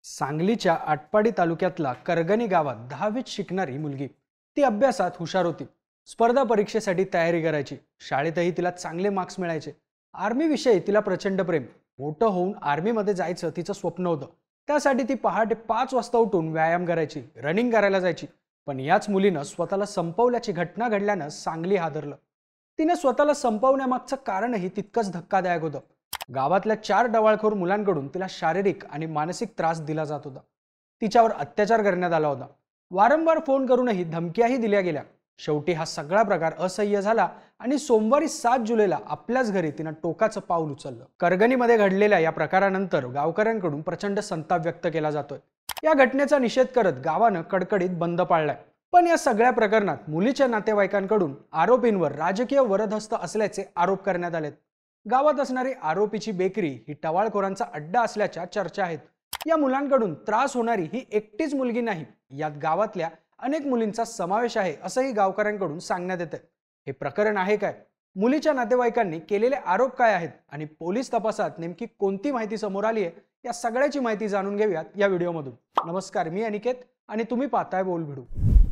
सांगलीच्या आटपाडी तालुक्यातला करगणी गावात 10वीत शिकणारी मुलगी. ती अभ्यासात हुशार होती. स्पर्धा परीक्षेसाठी तयारी करायची. शाळेतही तिला चांगले मार्क्स मिळायचे. आर्मी विषयी तिला प्रचंड प्रेम. मोठं होऊन आर्मीमध्ये जायचं तिचं स्वप्न होतं. त्यासाठी ती पहाटे 5 वाजता उठून व्यायाम करायची, रनिंग करायला जायची. पण याच मुलीनं स्वतःला संपवल्याची घटना घडल्यानं सांगली हादरलं. तिने स्वतःला संपवण्यामागचं कारणही तितकंच धक्कादायक होतं. गावातल्या 4 डवाळखोर मुलांकडून तिला शारीरिक आणि मानसिक त्रास दिला जात होता. तिच्यावर अत्याचार करण्यात आला होता. वारंवार फोन करूनही धमक्याही दिल्या गेल्या. शेवटी हा सगळा प्रकार असह्य झाला आणि सोमवारी 7 जुलैला आपल्याच घरी तिनं टोकाचं पाऊल उचललं. करगणीमध्ये घडलेल्या या प्रकारानंतर गावकऱ्यांकडून प्रचंड संताप व्यक्त केला जातोय. या घटनेचा निषेध करत गावानं कडकडीत बंद पाळलाय. पण या सगळ्या प्रकरणात मुलीच्या नातेवाईकांकडून आरोपींवर राजकीय वरदहस्त असल्याचे आरोप करण्यात आलेत. गावात असणारी आरोपीची बेकरी ही टवाळखोरांचा अड्डा असल्याच्या चर्चा आहेत. या मुलांकडून त्रास होणारी ही एकटीच मुलगी नाही, यात गावातल्या अनेक मुलींचा समावेश आहे असंही गावकऱ्यांकडून सांगण्यात येतं. हे प्रकरण आहे काय? मुलीच्या नातेवाईकांनी केलेले आरोप काय आहेत आणि पोलीस तपासात नेमकी कोणती माहिती समोर आली आहे, या सगळ्याची माहिती जाणून घेऊयात या व्हिडिओमधून. नमस्कार, मी अनिकेत आणि तुम्ही पाहताय बोल भिडू.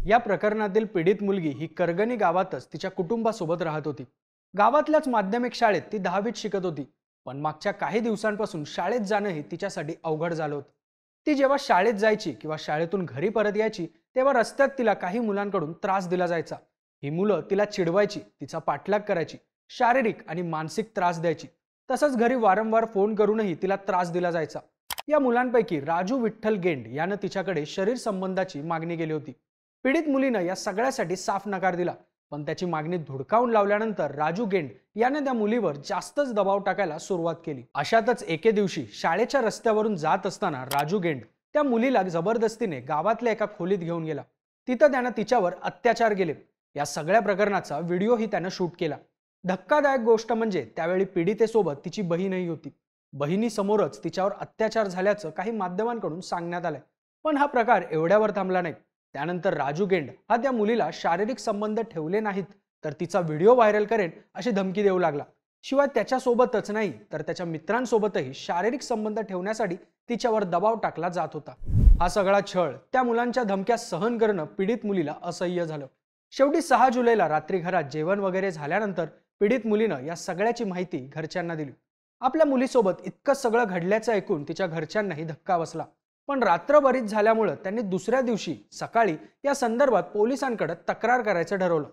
या प्रकरणातील पीडित मुलगी ही करगणी गावातच तिच्या कुटुंबासोबत राहत होती. गावातल्याच माध्यमिक शाळेत ती 10वीत शिकत होती. पण मागच्या काही दिवसांपासून शाळेत जाणंही तिच्यासाठी अवघड झालं होतं. ती जेव्हा शाळेत जायची किंवा शाळेतून घरी परत यायची तेव्हा रस्त्यात तिला काही मुलांकडून त्रास दिला जायचा. ही मुलं तिला चिडवायची, तिचा पाठलाग करायची, शारीरिक आणि मानसिक त्रास द्यायची. तसंच घरी वारंवार फोन करूनही तिला त्रास दिला जायचा. या मुलांपैकी राजू विठ्ठल गेंड यानं तिच्याकडे शरीर संबंधाची मागणी केली होती. पीडित मुलीनं या सगळ्यासाठी साफ नकार दिला. पण त्याची मागणी धुडकावून लावल्यानंतर राजू गेंड याने त्या मुलीवर जास्तच दबाव टाकायला सुरुवात केली. अशातच एके दिवशी शाळेच्या रस्त्यावरून जात असताना राजू गेंड त्या मुलीला जबरदस्तीने गावातल्या एका खोलीत घेऊन गेला. तिथं त्यानं तिच्यावर अत्याचार केले. या सगळ्या प्रकरणाचा व्हिडिओही त्यानं शूट केला. धक्कादायक गोष्ट म्हणजे त्यावेळी पीडितेसोबत तिची बहीणही होती. बहिणीसमोरच तिच्यावर अत्याचार झाल्याचं काही माध्यमांकडून सांगण्यात आलंय. पण हा प्रकार एवढ्यावर थांबला नाही. त्यानंतर राजू गेंड हा त्या मुलीला शारीरिक संबंध ठेवले नाहीत तर तिचा व्हिडिओ व्हायरल करेन अशी धमकी देऊ लागला. शिवाय त्याच्यासोबतच नाही तर त्याच्या मित्रांसोबतही शारीरिक संबंध ठेवण्यासाठी तिच्यावर दबाव टाकला जात होता. हा सगळा छळ, त्या मुलांच्या धमक्या सहन करणं पीडित मुलीला असह्य झालं. शेवटी 6 जुलैला रात्री घरात जेवण वगैरे झाल्यानंतर पीडित मुलीनं या सगळ्याची माहिती घरच्यांना दिली. आपल्या मुलीसोबत इतकं सगळं घडल्याचं ऐकून तिच्या घरच्यांनाही धक्का बसला. पण रात्र बरीच झाल्यामुळे त्यांनी दुसऱ्या दिवशी सकाळी या संदर्भात पोलिसांकडे तक्रार करायचं ठरवलं.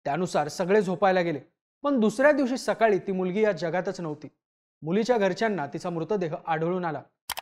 त्यानुसार सगळे झोपायला गेले. पण दुसऱ्या दिवशी सकाळी ती मुलगी या जगातच नव्हती. मुलीच्या घरच्यांना तिचा मृतदेह आढळून आला.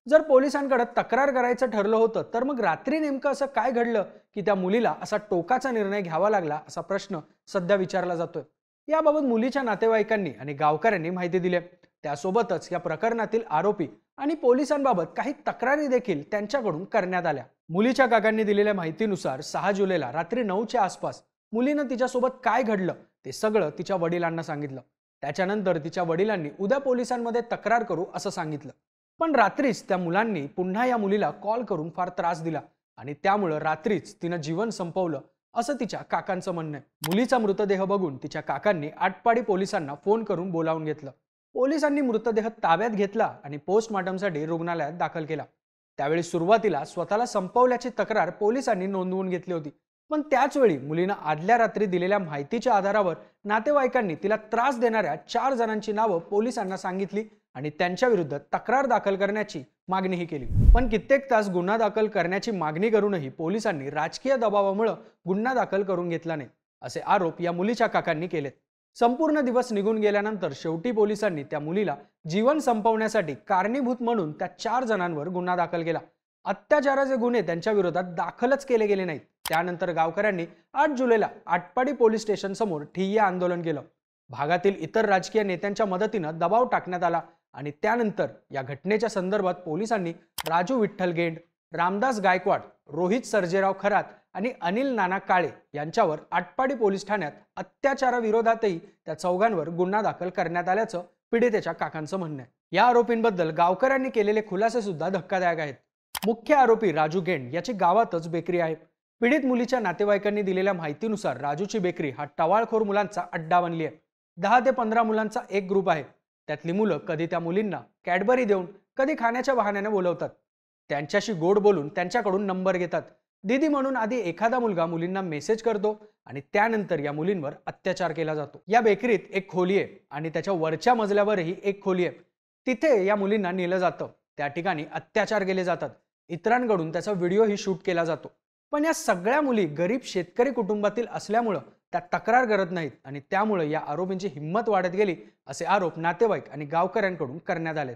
जर पोलिसांकडे तक्रार करायचं ठरलं होतं तर मग रात्री नेमकं असं काय घडलं की त्या मुलीला असा टोकाचा निर्णय घ्यावा लागला, असा प्रश्न सध्या विचारला जातोय. याबाबत मुलीच्या नातेवाईकांनी आणि गावकऱ्यांनी माहिती दिली. त्यासोबतच या प्रकरणातील आरोपी आणि पोलिसांबाबत काही तक्रारी देखील त्यांच्याकडून करण्यात आल्या. मुलीच्या काकांनी दिलेल्या माहितीनुसार 6 जुलैला रात्री 9च्या आसपास मुलीनं तिच्यासोबत काय घडलं ते सगळं तिच्या वडिलांना सांगितलं. त्याच्यानंतर तिच्या वडिलांनी उद्या पोलिसांमध्ये तक्रार करू असं सांगितलं. पण रात्रीच त्या मुलांनी पुन्हा या मुलीला कॉल करून फार त्रास दिला आणि त्यामुळे रात्रीच तिनं जीवन संपवलं असं तिच्या काकांचं म्हणणं आहे. मुलीचा मृतदेह बघून तिच्या काकांनी आटपाडी पोलिसांना फोन करून बोलावून घेतलं. पोलिसांनी मृतदेह ताब्यात घेतला आणि पोस्टमॉर्टमसाठी रुग्णालयात दाखल केला. त्यावेळी सुरुवातीला स्वतःला संपवल्याची तक्रार पोलिसांनी नोंदवून घेतली होती. पण त्याचवेळी मुलीनं आदल्या रात्री दिलेल्या माहितीच्या आधारावर नातेवाईकांनी तिला त्रास देणाऱ्या 4 जणांची नावं पोलिसांना सांगितली आणि त्यांच्या विरुद्ध तक्रार दाखल करण्याची मागणीही केली. पण कित्येक तास गुन्हा दाखल करण्याची मागणी करूनही पोलिसांनी राजकीय दबावामुळे गुन्हा दाखल करून घेतला नाही, असे आरोप या मुलीच्या काकांनी केलेत. संपूर्ण दिवस निघून गेल्यानंतर शेवटी पोलिसांनी त्या मुलीला जीवन संपवण्यासाठी कारणीभूत म्हणून त्या 4 जणांवर गुन्हा दाखल केला. अत्याचाराचे गुन्हे त्यांच्या विरोधात दाखलच केले गेले नाहीत. त्यानंतर गावकऱ्यांनी 8 जुलैला आटपाडी पोलीस स्टेशन समोर ठिय्या आंदोलन केलं. भागातील इतर राजकीय नेत्यांच्या मदतीनं दबाव टाकण्यात आला आणि त्यानंतर या घटनेच्या संदर्भात पोलिसांनी राजू विठ्ठल गेंड, रामदास गायकवाड, रोहित सर्जेराव खरात आणि अनिल नाना काळे यांच्यावर आटपाडी पोलीस ठाण्यात अत्याचाराविरोधातही त्या 4घांवर गुन्हा दाखल करण्यात आल्याचं पीडितेच्या काकांचं म्हणणं आहे. या आरोपींबद्दल गावकऱ्यांनी केलेले खुलासे सुद्धा धक्कादायक आहेत. मुख्य आरोपी राजू गेंड याची गावातच बेकरी आहे. पीडित मुलीच्या नातेवाईकांनी दिलेल्या माहितीनुसार राजूची बेकरी हा टवाळखोर मुलांचा अड्डा बनली आहे. 10 ते 15 मुलांचा एक ग्रुप आहे. त्यातली मुलं कधी त्या मुलींना कॅडबरी देऊन, कधी खाण्याच्या बहाण्याने बोलवतात. त्यांच्याशी गोड बोलून त्यांच्याकडून नंबर घेतात. दीदी म्हणून आधी एखादा मुलगा मुलींना मेसेज करतो आणि त्यानंतर या मुलींवर अत्याचार केला जातो. या बेकरीत एक खोली आहे आणि त्याच्या वरच्या मजल्यावरही एक खोली आहे. तिथे या मुलींना नेलं जातं. त्या ठिकाणी अत्याचार केले जातात. इतरांकडून त्याचा व्हिडिओही शूट केला जातो. पण या सगळ्या मुली गरीब शेतकरी कुटुंबातील असल्यामुळं त्या तक्रार करत नाहीत आणि त्यामुळे या आरोपींची हिंमत वाढत गेली, असे आरोप नातेवाईक आणि गावकऱ्यांकडून करण्यात आले.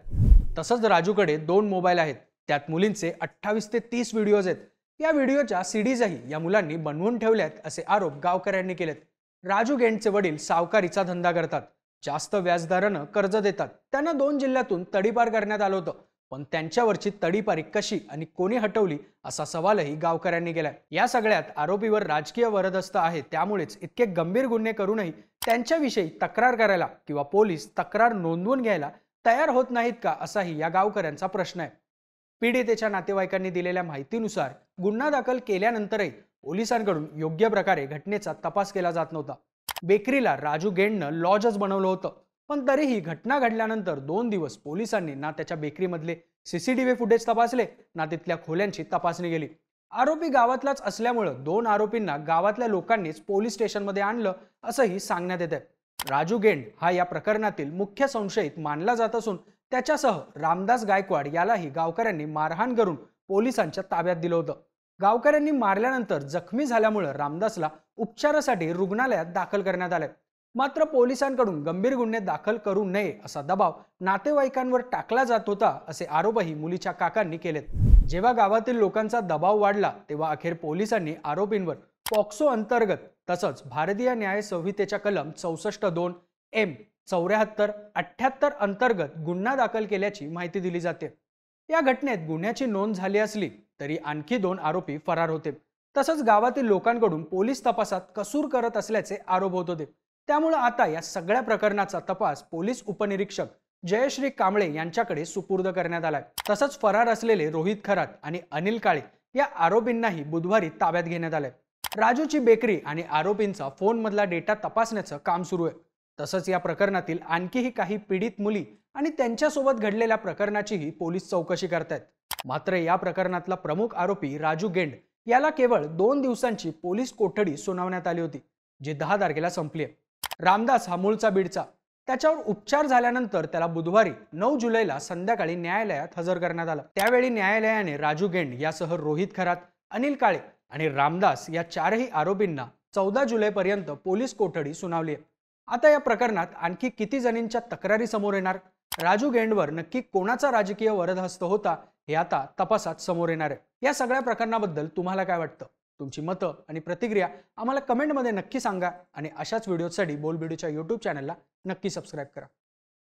तसंच राजूकडे 2 मोबाईल आहेत. त्यात मुलींचे 28 ते 30 व्हिडिओज आहेत. या व्हिडिओच्या सीडीजही या मुलांनी बनवून ठेवल्यात, असे आरोप गावकऱ्यांनी केलेत. राजू गेंडचे वडील सावकारीचा धंदा करतात. जास्त व्याजदरानं कर्ज देतात. त्यांना 2 जिल्ह्यातून तडीपार करण्यात आलं होतं. पण त्यांच्यावरची तडीपारी कशी आणि कोणी हटवली, असा सवालही गावकऱ्यांनी केलाय. या सगळ्यात आरोपीवर राजकीय वरदहस्त आहे. त्यामुळेच इतके गंभीर गुन्हे करूनही त्यांच्याविषयी तक्रार करायला किंवा पोलीस तक्रार नोंदवून घ्यायला तयार होत नाहीत का, असाही या गावकऱ्यांचा प्रश्न आहे. पीडितेच्या नातेवाईकांनी दिलेल्या माहितीनुसार गुन्हा दाखल केल्यानंतरही पोलिसांकडून योग्य प्रकारे घटनेचा तपास केला जात नव्हता. बेकरीला राजू गेंडनं लॉजच बनवलं होतं. पण तरीही घटना घडल्यानंतर 2 दिवस पोलिसांनी ना त्याच्या बेकरीमधले सीसीटीव्ही फुटेज तपासले, ना तिथल्या खोल्यांची तपासणी केली. आरोपी गावातलाच असल्यामुळे 2 आरोपींना गावातल्या लोकांनीच पोलीस स्टेशनमध्ये आणलं, असंही सांगण्यात येतं. राजू गेंड हा या प्रकरणातील मुख्य संशयित मानला जात असून त्याच्यासह रामदास गायकवाड यालाही गावकऱ्यांनी मारहाण करून पोलिसांच्या ताब्यात दिलं होतं. गावकऱ्यांनी मारल्यानंतर जखमी झाल्यामुळे रामदासला उपचारासाठी रुग्णालयात दाखल करण्यात आले. मात्र पोलिसांकडून गंभीर गुन्हे दाखल करू नये असा दबाव नातेवाईकांवर टाकला जात होता, असे आरोपही मुलीच्या काकांनी केलेत. जेव्हा गावातील लोकांचा दबाव वाढला तेव्हा अखेर पोलिसांनी आरोपींवर पॉक्सो अंतर्गत तसंच भारतीय न्याय संहितेच्या कलम 64(2) एम 74, 78 अंतर्गत गुन्हा दाखल केल्याची माहिती दिली जाते. या घटनेत गुन्ह्याची नोंद झाली असली तरी आणखी 2 आरोपी फरार होते. तसंच गावातील लोकांकडून पोलीस तपासात कसूर करत असल्याचे आरोप होत होते. त्यामुळे आता या सगळ्या प्रकरणाचा तपास पोलीस उपनिरीक्षक जयश्री कांबळे यांच्याकडे सुपूर्द करण्यात आलाय. तसंच फरार असलेले रोहित खरात आणि अनिल काळे या आरोपींनाही बुधवारी ताब्यात घेण्यात आलंय. राजूची बेकरी आणि आरोपींचा फोनमधला डेटा तपासण्याचं काम सुरू आहे. तसंच या प्रकरणातील आणखीही काही पीडित मुली आणि त्यांच्यासोबत घडलेल्या प्रकरणाचीही पोलीस चौकशी करतायत. मात्र या प्रकरणातला प्रमुख आरोपी राजू गेंड याला केवळ 2 दिवसांची पोलीस कोठडी सुनावण्यात आली होती, जी 10 तारखेला संपली आहे. रामदास हा मूळचा बीडचा. त्याच्यावर उपचार झाल्यानंतर त्याला बुधवारी 9 जुलैला संध्याकाळी न्यायालयात हजर करण्यात आलं. त्यावेळी न्यायालयाने राजू गेंड यासह रोहित खरात, अनिल काळे आणि रामदास या 4ही आरोपींना 14 जुलैपर्यंत पोलीस कोठडी सुनावली आहे. आता या प्रकरणात आणखी किती जणींच्या तक्रारी समोर येणार, राजू गेंडवर नक्की कोणाचा राजकीय वरदहस्त होता, हे आता तपासात समोर येणार आहे. या सगळ्या प्रकरणाबद्दल तुम्हाला काय वाटतं? तुमची मतं आणि प्रतिक्रिया आम्हाला कमेंटमध्ये नक्की सांगा आणि अशाच व्हिडिओसाठी बोलबिडीच्या YouTube चॅनलला नक्की सबस्क्राईब करा.